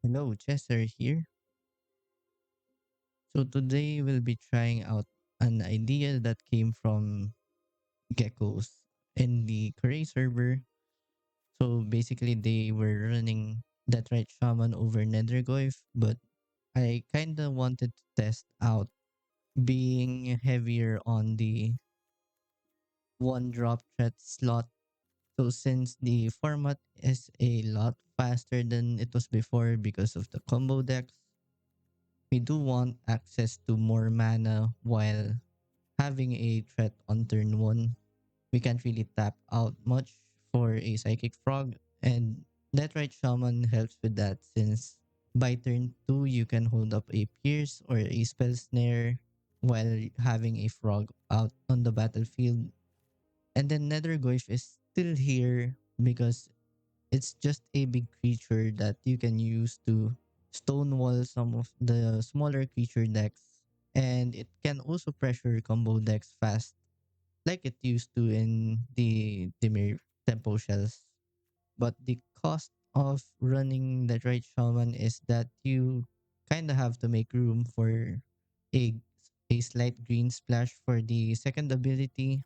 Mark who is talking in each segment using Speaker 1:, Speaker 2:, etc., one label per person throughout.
Speaker 1: Hello, Chester here. So today we'll be trying out an idea that came from geckos in the Korea server. So basically they were running that right shaman over Nethergoyf, but I kinda wanted to test out being heavier on the one drop threat slot. So since the format is a lot faster than it was before because of the combo decks, we do want access to more mana while having a threat on turn 1. We can't really tap out much for a Psychic Frog, and that right Shaman helps with that since by turn 2 you can hold up a Pierce or a Spell Snare while having a Frog out on the battlefield. And then Nethergoyf is still here because it's just a big creature that you can use to stonewall some of the smaller creature decks. And it can also pressure combo decks fast, like it used to in the Dimir Tempo Shells. But the cost of running that right shaman is that you kind of have to make room for a, a slight green splash for the second ability.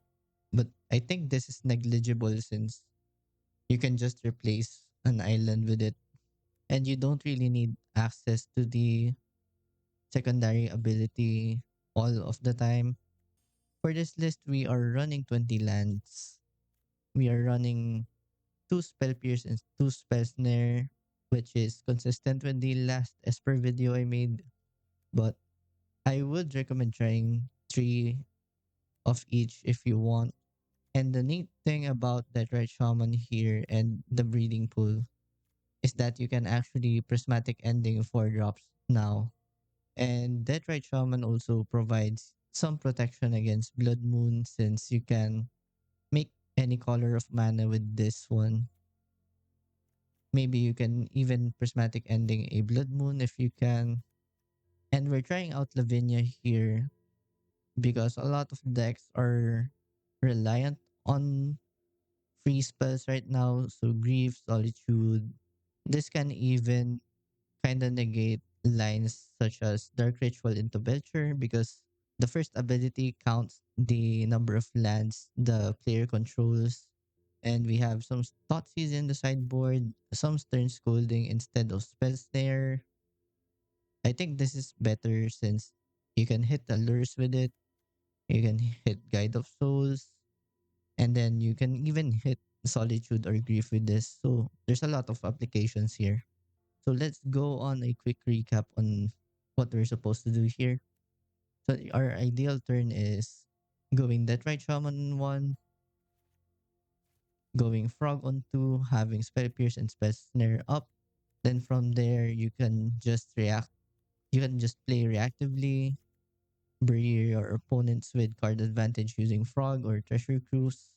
Speaker 1: But I think this is negligible since you can just replace an island with it, and you don't really need access to the secondary ability all of the time. For this list, we are running 20 lands. We are running 2 Spell Pierce and 2 Spell Snare, which is consistent with the last Esper video I made. But I would recommend trying 3 of each if you want. And the neat thing about that right shaman here and the breeding pool is that you can actually prismatic ending 4 drops now. And that right shaman also provides some protection against blood moon since you can make any color of mana with this one. Maybe you can even prismatic ending a blood moon if you can. And we're trying out Lavinia here because a lot of decks are reliant on free spells right now. So grief, solitude. This can even kind of negate lines such as Dark Ritual into Belcher because the first ability counts the number of lands the player controls. And we have some Thoughtseize in the sideboard, some Stern Scolding instead of Spell Snare. I think this is better since you can hit Allures with it, you can hit Guide of Souls, and then you can even hit Solitude or Grief with this. So there's a lot of applications here. So let's go on a quick recap on what we're supposed to do here. So our ideal turn is going Death Right Shaman on 1, going Frog on 2, having Spell Pierce and Spell Snare up. Then from there, you can just react. You can just play reactively, bury your opponents with card advantage using Frog or Treasure Cruise.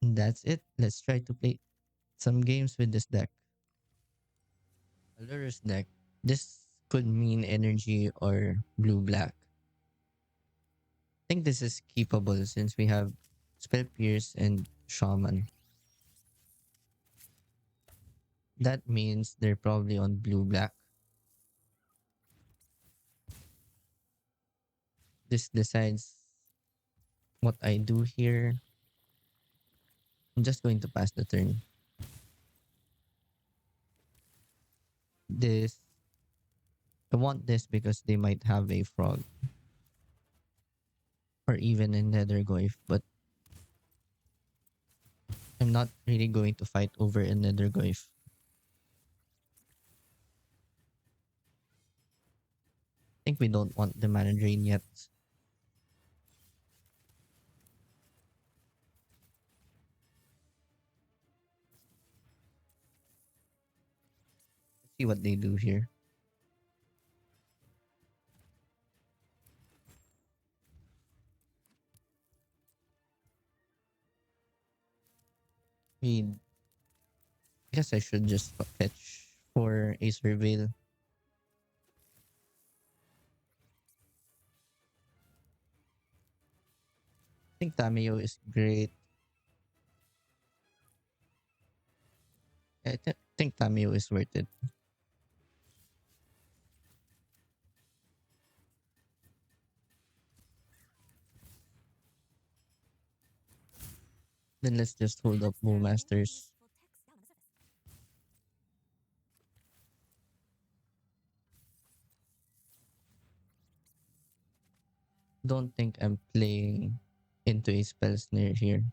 Speaker 1: And that's it. Let's try to play some games with this deck. Allura's deck. This could mean energy or blue black. Think this is keepable since we have Spell Pierce and Shaman. That means they're probably on blue black. This decides what I do here. I'm just going to pass the turn. This I want this because they might have a frog or even a nethergoyf, but I'm not really going to fight over a nethergoyf. I think we don't want the mana drain yet. Let's see what they do here. I guess I should just fetch for a surveil. I think Tameo is great. I think Tameo is worth it. Then let's just hold up Bowmasters. Don't think I'm playing into a spell snare here.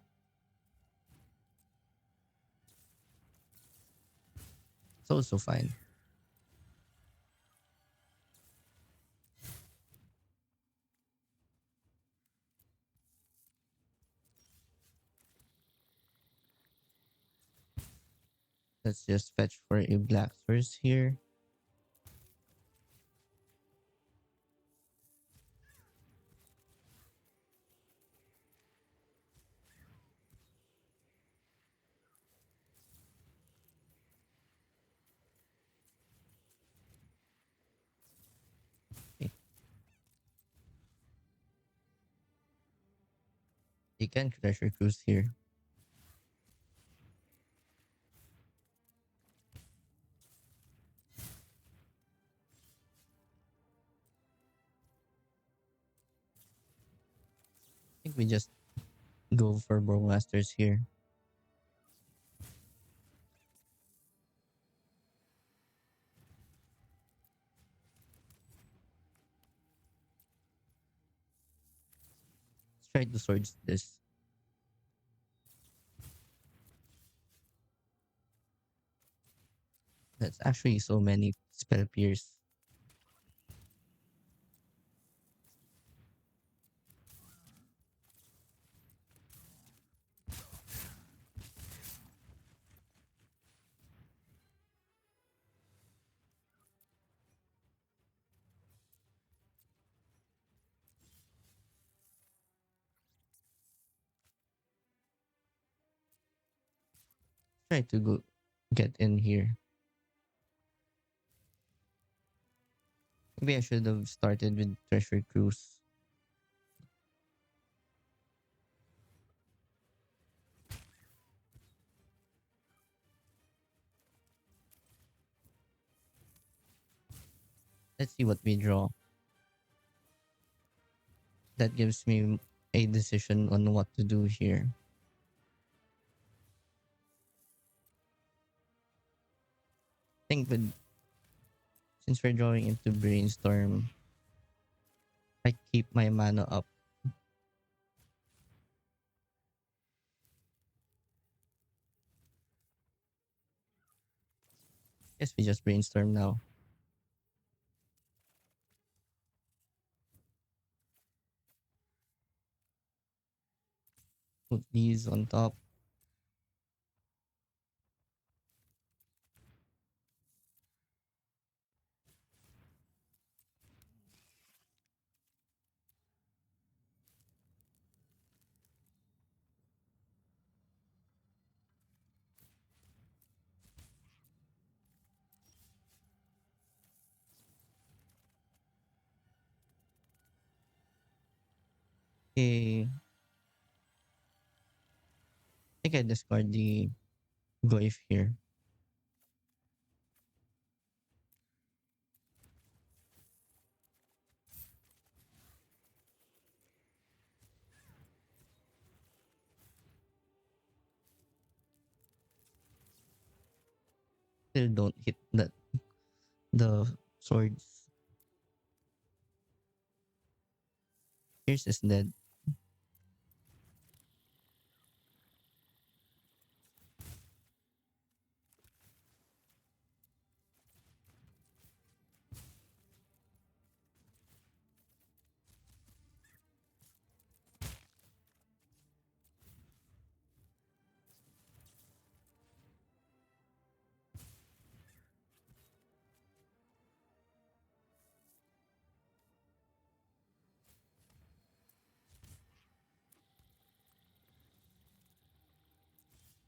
Speaker 1: It's also fine. Let's just fetch for a black source here. Okay. You can treasure cruise here. I think we just go for Bowmasters here. Let's try to swords this. That's actually so many spell pierce. Try to go get in here. Maybe I should have started with treasure cruise. Let's see what we draw. That gives me a decision on what to do here. I think with since we're drawing into brainstorm, I keep my mana up. Guess we just brainstorm now. Put these on top. Okay. I think I discard the Goif here. Still don't hit the swords. Pierce is dead.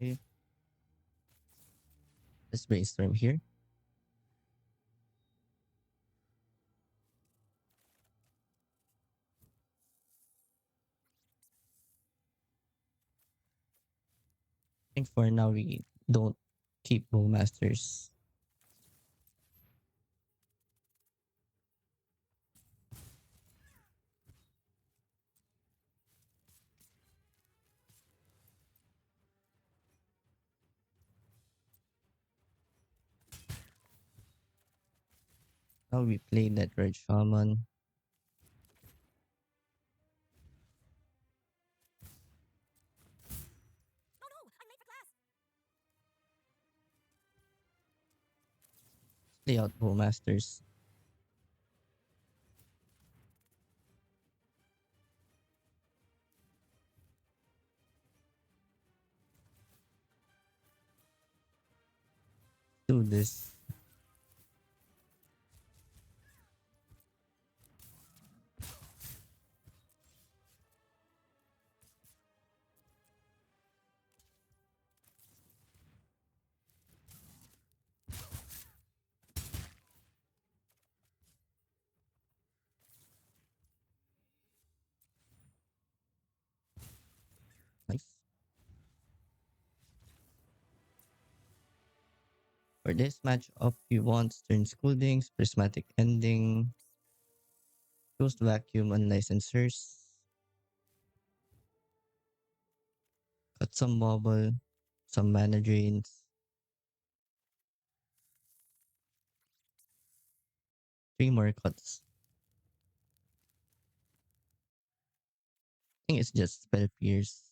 Speaker 1: Okay. Let's brainstorm here. I think for now we don't keep Bowmasters. Now we play that red shaman. Play out Bowmasters. Do this. Nice. For this matchup, we want Stern Scoldings, Prismatic Ending, Ghost Vacuum, Unlicensors, cut some bubble, some mana drains, three more cuts. I think it's just Spell Pierce.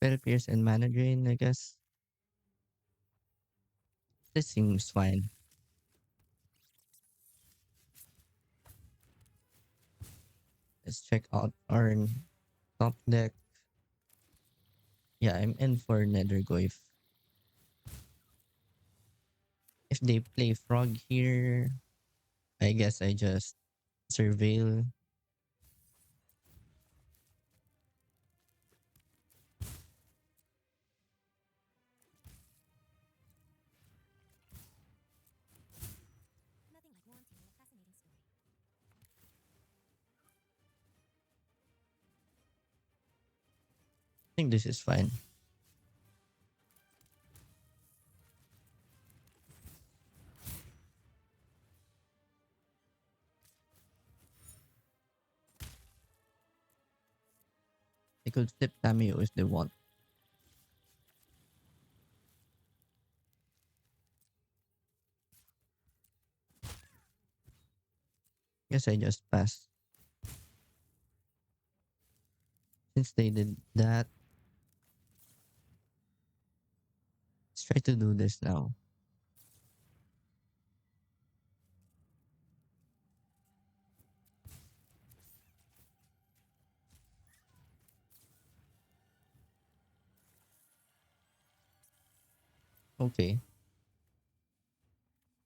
Speaker 1: Spell Pierce and mana drain, I guess. This seems fine. Let's check out our top deck. Yeah, I'm in for Nethergoyf. If they play Frog here, I guess I just surveil. I think this is fine. They could flip Cameo if they want. Guess I just pass. Since they did that, let's try to do this now. Okay. I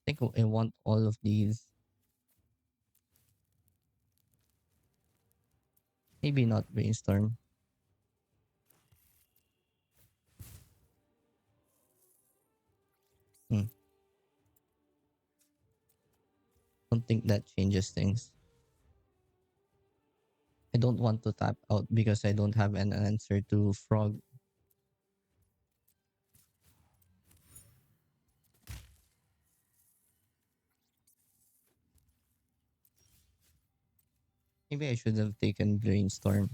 Speaker 1: think I want all of these. Maybe not Brainstorm. Hmm. Don't think that changes things. I don't want to tap out because I don't have an answer to Frog. Maybe I should have taken Brainstorm.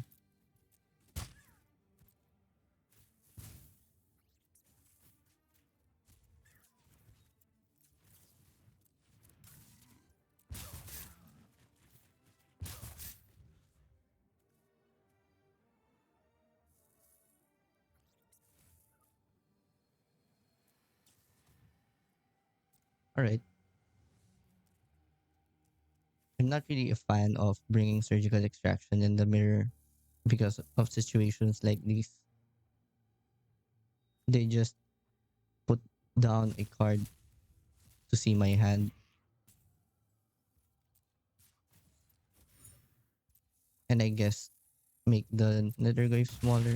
Speaker 1: All right. I'm not really a fan of bringing surgical extraction in the mirror because of situations like these. They just put down a card to see my hand, and I guess make the Netherglyph smaller.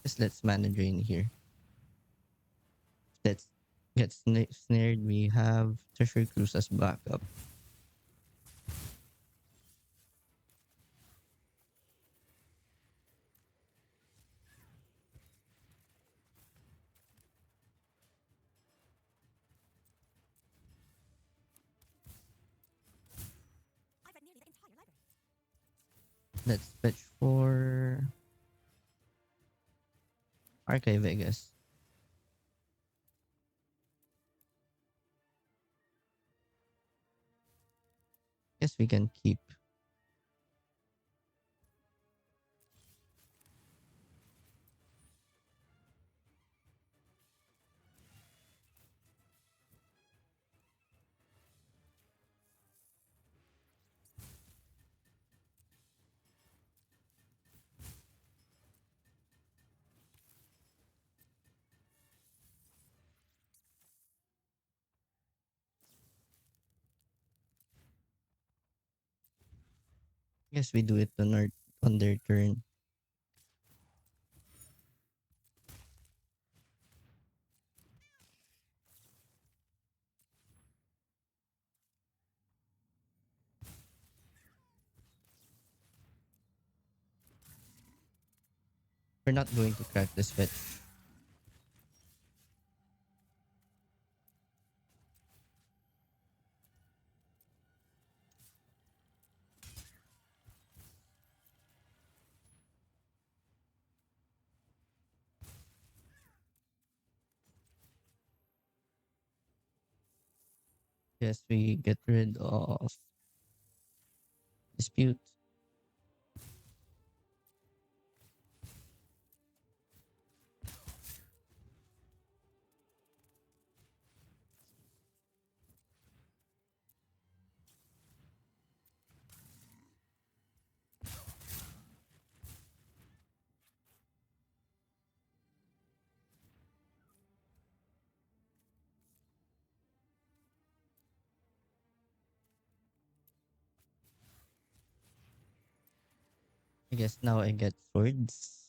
Speaker 1: Just let's mana drain here. Let's get snared. We have Treasure Cruise as backup. Let's fetch for archive, I guess. Guess we can keep. Guess we do it on their turn. We're not going to crack this fetch. Guess we get rid of dispute. I guess now I get swords.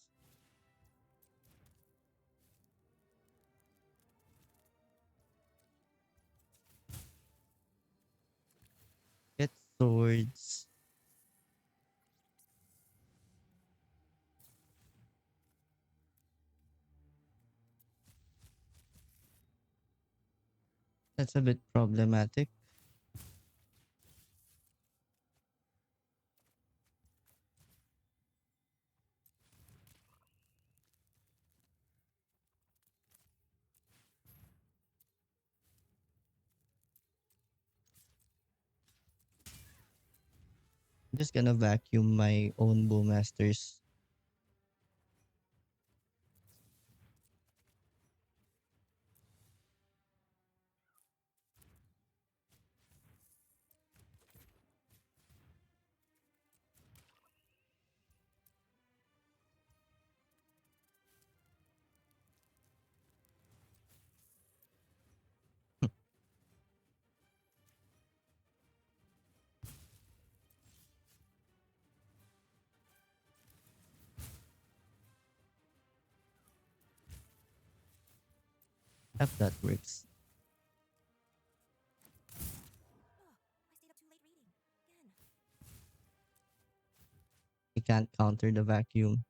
Speaker 1: Get swords. That's a bit problematic. I'm just gonna vacuum my own bowmasters. If that works. We can't counter the vacuum.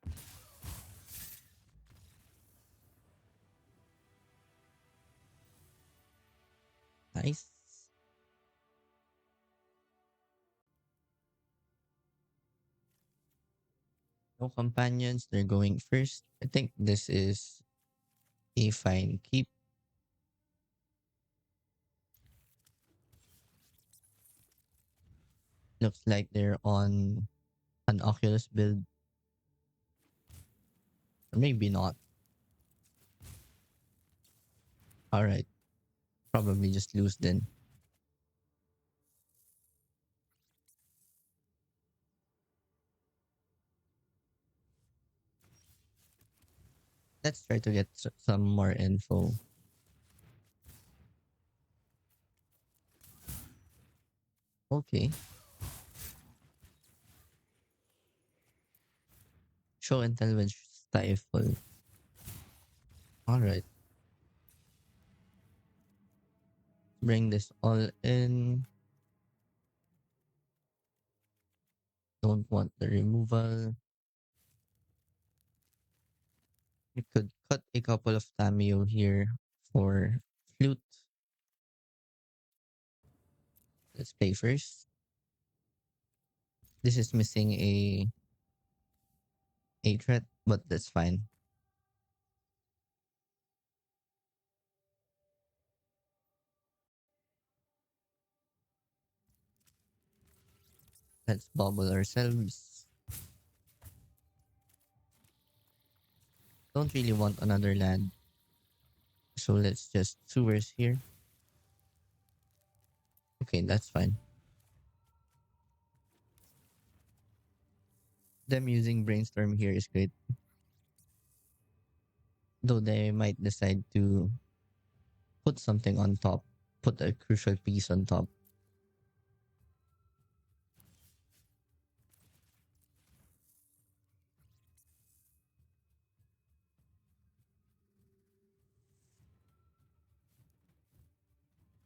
Speaker 1: Nice. No companions. They're going first. I think this is a fine keep. Looks like they're on an Oculus build. Or maybe not. Alright. Probably just lose then. Let's try to get some more info. Okay. Show intelligence stifle. Alright. Bring this all in. Don't want the removal. You could cut a couple of Tamio here for flute. Let's play first. This is missing a a threat, but that's fine. Let's bubble ourselves. Don't really want another land, so let's just sewers here. Okay, that's fine. Them using brainstorm here is great, though they might decide to put something on top, put a crucial piece on top.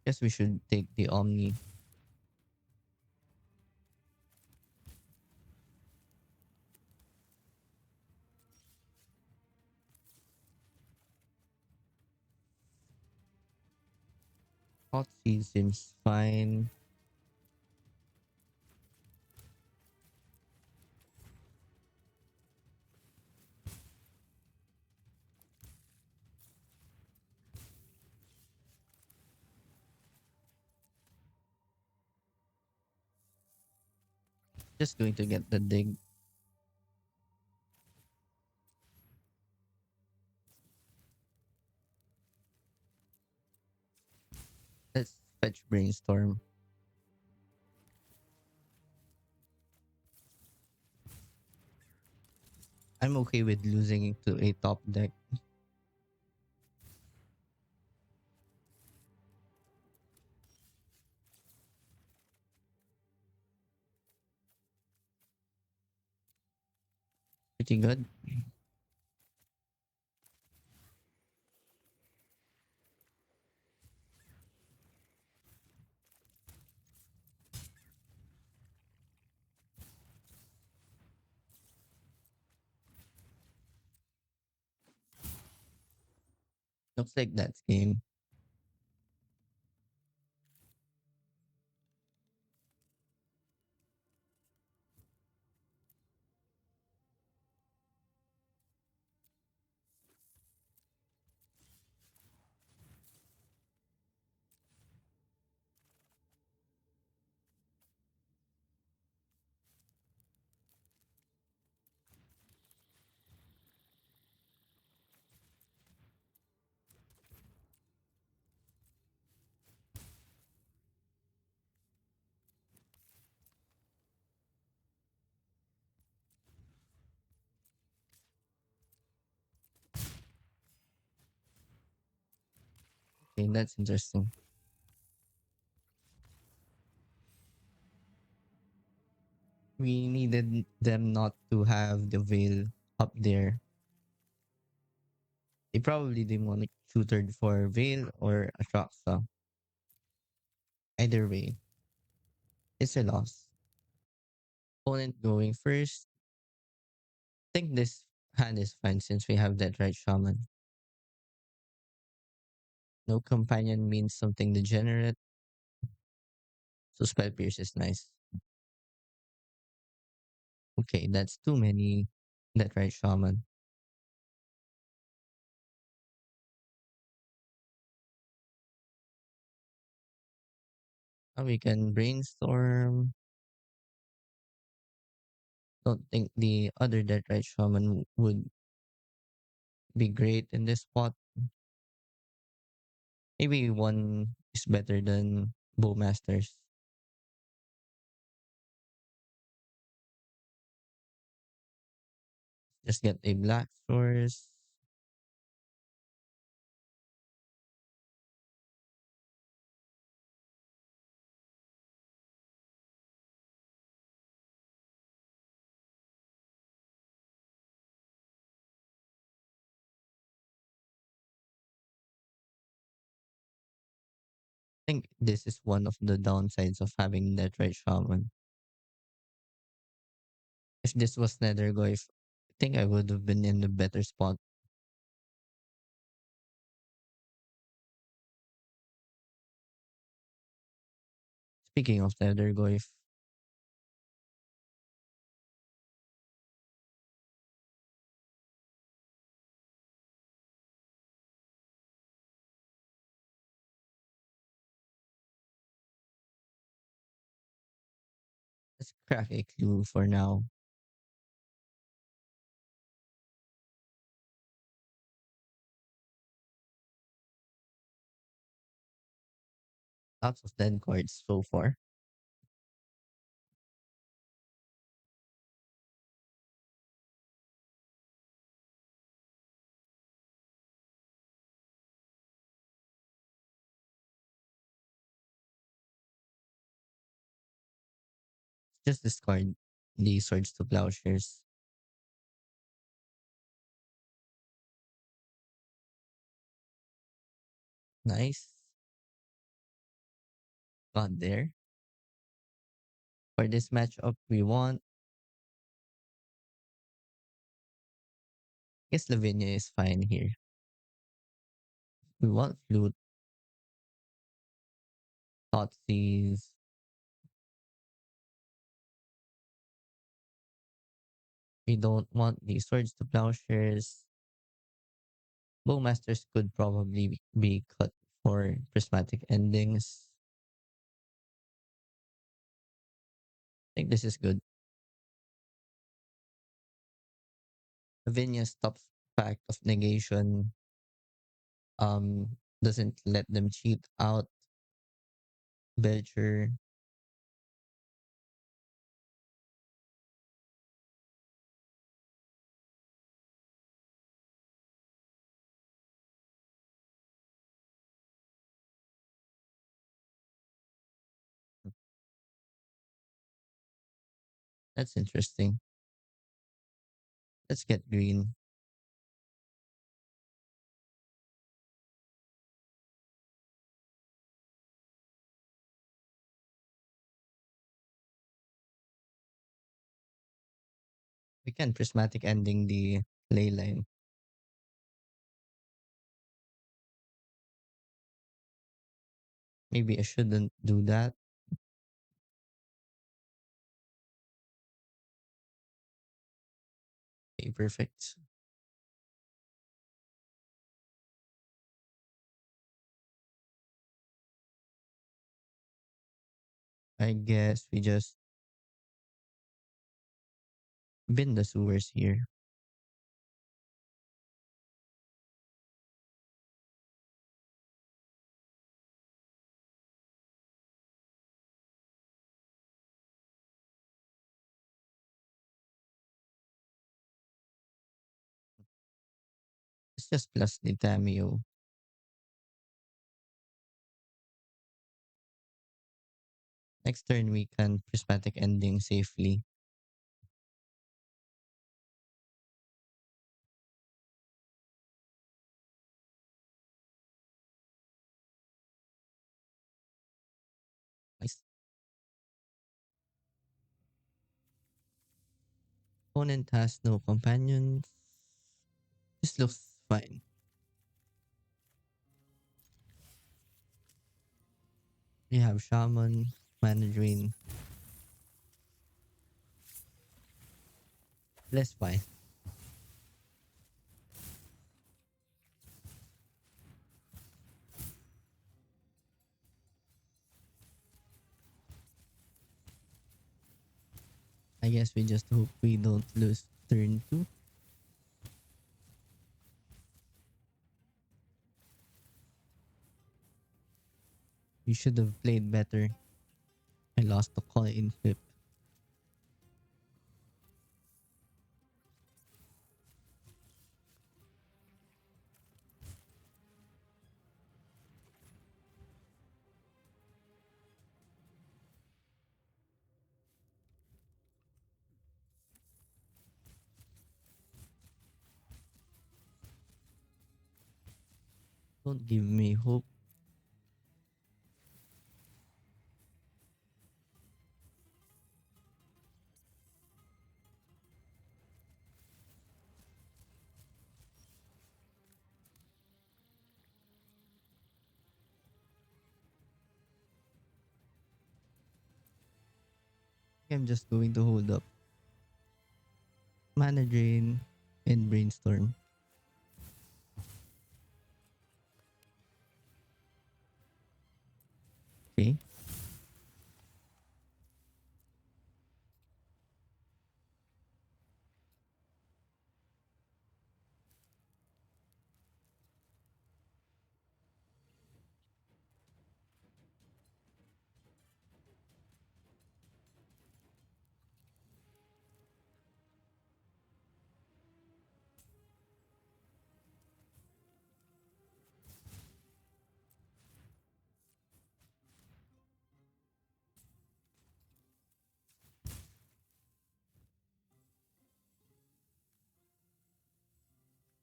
Speaker 1: Guess we should take the Omni. Hot seat seems fine. Just going to get the dig. Let's fetch brainstorm. I'm okay with losing to a top deck. Pretty good. Looks like that's game. Okay, that's interesting. We needed them not to have the veil up there. They probably didn't want to shooter for veil or Atraxa. Either way, it's a loss. Opponent going first. Think this hand is fine since we have that right shaman. No companion means something degenerate, so spell pierce is nice. Okay, that's too many that right shaman. Now we can brainstorm. Don't think the other that right shaman would be great in this spot. Maybe one is better than Bowmasters. Just get a black source. I think this is one of the downsides of having that right shaman. If this was Nethergoyf, I think I would have been in a better spot. Speaking of Nethergoyf, Let's crack a clue for now. Lots of dead cards so far. Just discard the Swords to Plowshares. Nice. Got there. For this matchup, we want. I guess Lavinia is fine here. We want Flute, Thoughtseize. We don't want the Swords to Plowshares. Bowmasters could probably be cut for prismatic endings. I think this is good. Lavinia's top fact of negation doesn't let them cheat out Belcher. That's interesting. Let's get green. We can prismatic ending the ley line. Maybe I shouldn't do that. Okay, perfect. I guess we just bin the sewers here. Let's just plus the Tameo. Next turn we can prismatic ending safely. Nice. Opponent has no companions. This looks fine. We have Shaman, Mana Drain. Less fine. I guess we just hope we don't lose turn 2. We should have played better. I lost the coin flip. Don't give me hope. I'm just going to hold up. Mana Drain and Brainstorm. Okay.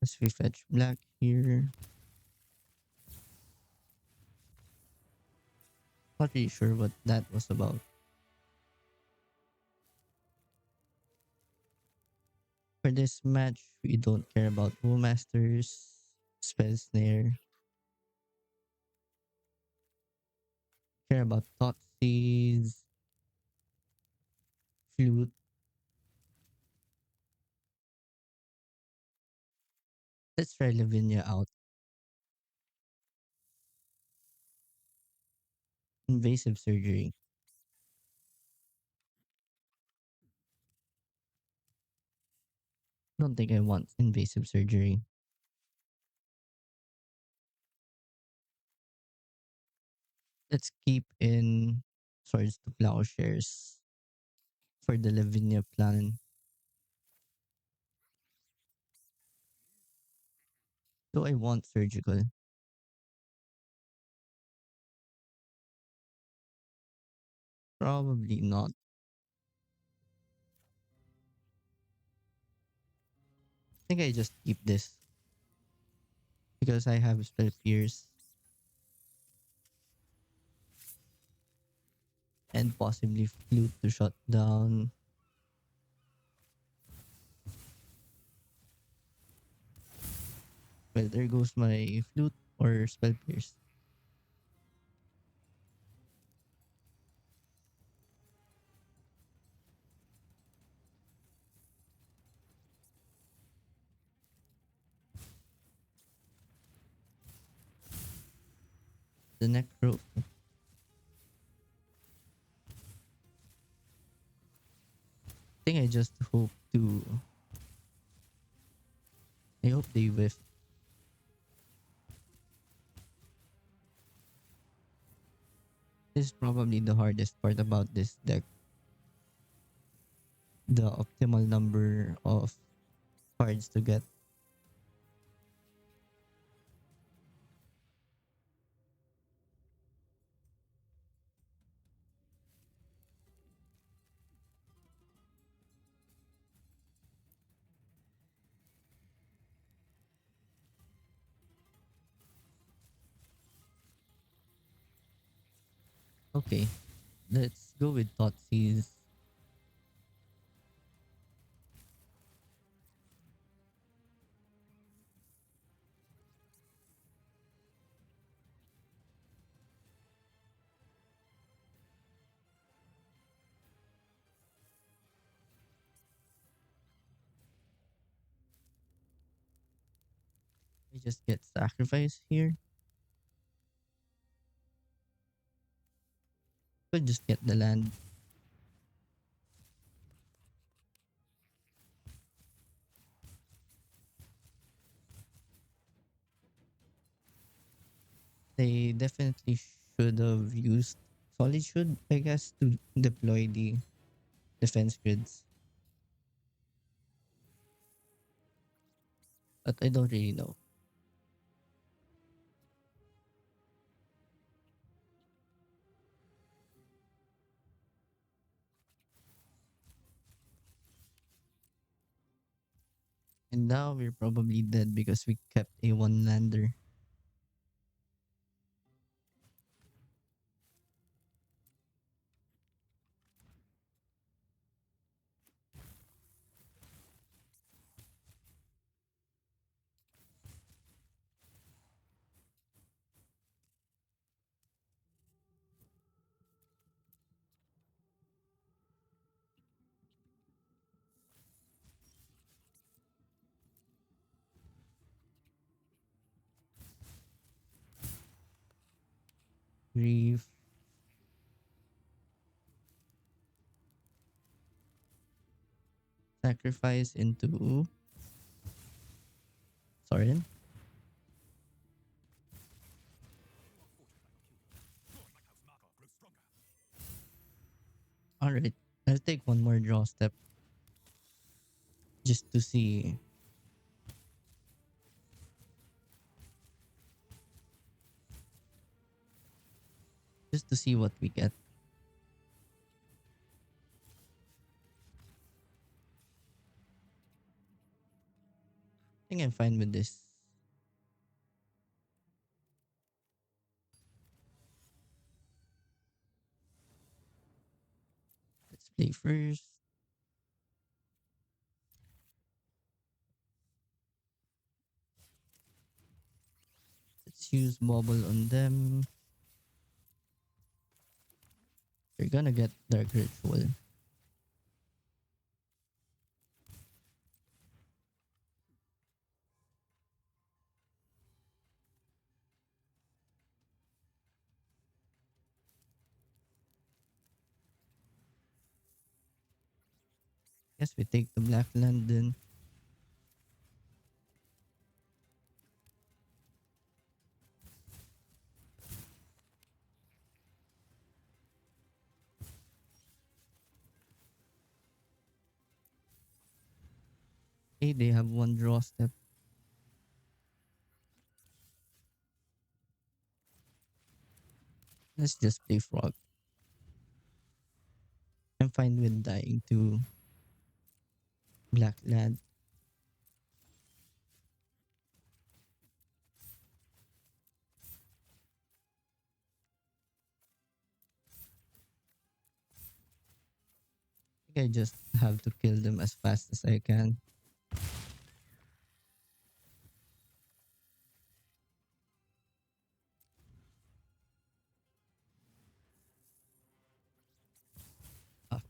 Speaker 1: As we fetch black here. Not really sure what that was about. For this match, we don't care about Masters, Spell Snare, care about Thoughtseize, Flute. Let's try Lavinia out. Invasive Surgery. Don't think I want Invasive Surgery. Let's keep in Swords to Plowshares for the Lavinia plan. Do I want Surgical? Probably not. I think I just keep this because I have Spell Pierce and possibly Flute to shut down. Well, there goes my Flute or Spell Pierce. The Necro. I think I just hope to. I hope they whiff. This is probably the hardest part about this deck. The optimal number of cards to get. Okay, let's go with Thoughtseize. We just get Sacrifice here. We'll just get the land. They definitely should have used Solitude, I guess, to deploy the defense grids. But I don't really know. And now we're probably dead because we kept a one lander. Grief, sacrifice into Sorin. Alright, I'll take one more draw step just to see what we get. I think I'm fine with this. Let's play first. Let's use bubble on them. You're gonna get dark ritual. Yes, we take the black land then. Hey, they have one draw step. Let's just play frog. I'm fine with dying to black land. I think I just have to kill them as fast as I can. Ah,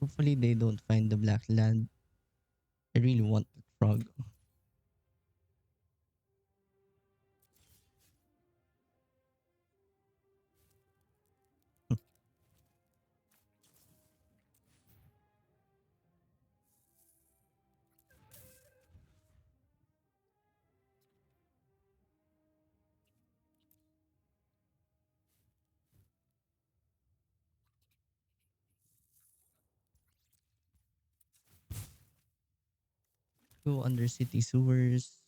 Speaker 1: hopefully they don't find the black land. I really want the frog. Go under city sewers.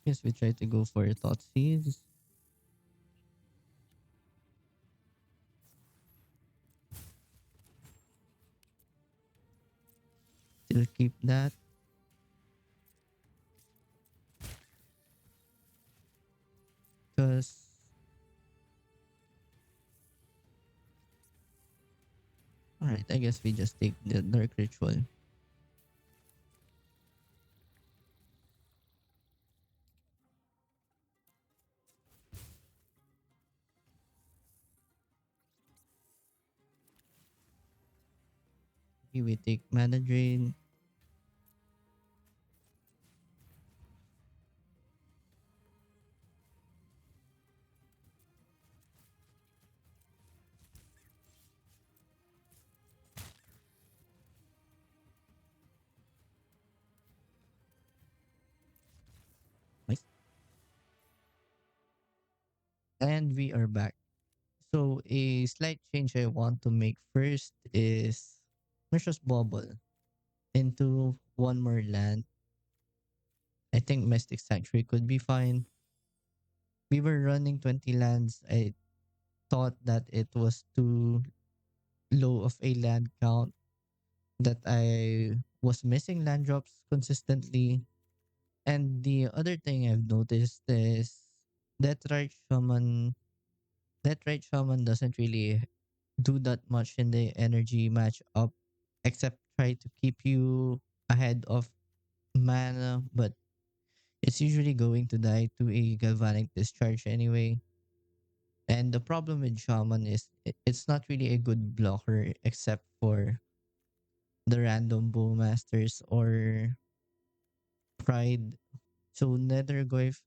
Speaker 1: Yes, we try to go for thought seeds. Still keep that. Because, alright, I guess we just take the dark ritual. Here we take mana drain. Nice. And we are back. So a slight change I want to make first is let's just bubble into one more land. I think Mystic Sanctuary could be fine. We were running 20 lands. I thought that it was too low of a land count, that I was missing land drops consistently. And the other thing I've noticed is that right shaman that right shaman doesn't really do that much in the energy match up except try to keep you ahead of mana, but it's usually going to die to a galvanic discharge anyway. And the problem with shaman is it's not really a good blocker except for the random bowmasters or pride. So Nethergoyf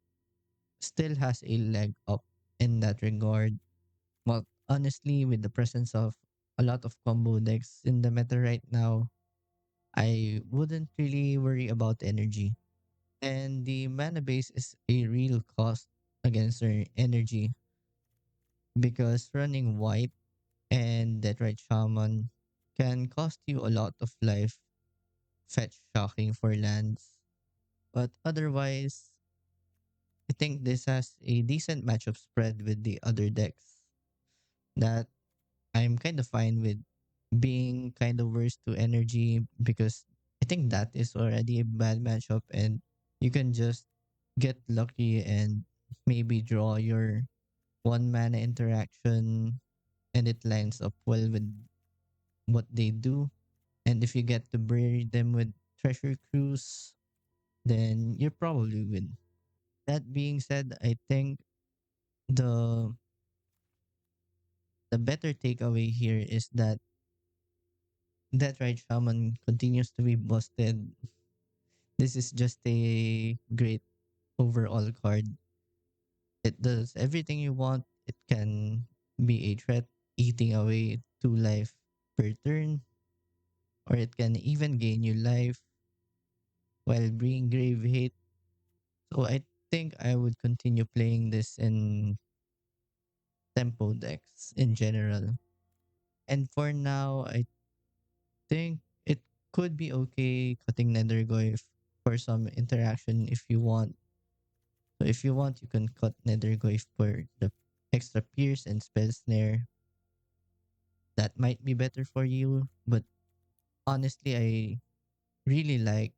Speaker 1: still has a leg up in that regard. Well, honestly, with the presence of a lot of combo decks in the meta right now, I wouldn't really worry about energy. And the mana base is a real cost against their energy because running white and Deathright Shaman can cost you a lot of life, fetch shocking for lands. But otherwise, I think this has a decent matchup spread with the other decks that I'm kind of fine with being kind of worse to energy because I think that is already a bad matchup and you can just get lucky and maybe draw your one mana interaction and it lines up well with what they do. And if you get to bury them with treasure cruise, then you probably win. That being said, I think the the better takeaway here is that right shaman continues to be busted. This is just a great overall card. It does everything you want. It can be a threat, eating away 2 life per turn, or it can even gain you life while bringing grave hate. So I think I would continue playing this in tempo decks in general. And for now, I think it could be okay cutting Nethergoyf for some interaction if you want. So if you want, you can cut Nethergoyf for the extra pierce and spell snare. That might be better for you, but honestly, I really like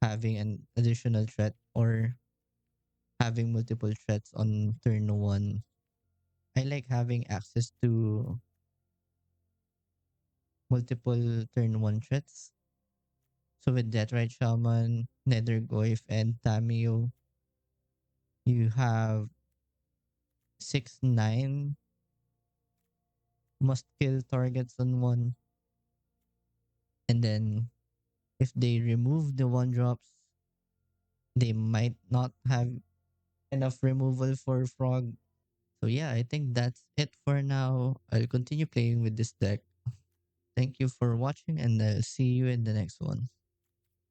Speaker 1: having an additional threat or having multiple threats on turn one. I like having access to multiple turn one threats. So with that right shaman, Nethergoyf, and Tamio, you have 6-9 must kill targets on one. And then if they remove the one drops, they might not have enough removal for frog. So yeah, I think that's it for now. I'll continue playing with this deck. Thank you for watching and I'll see you in the next one.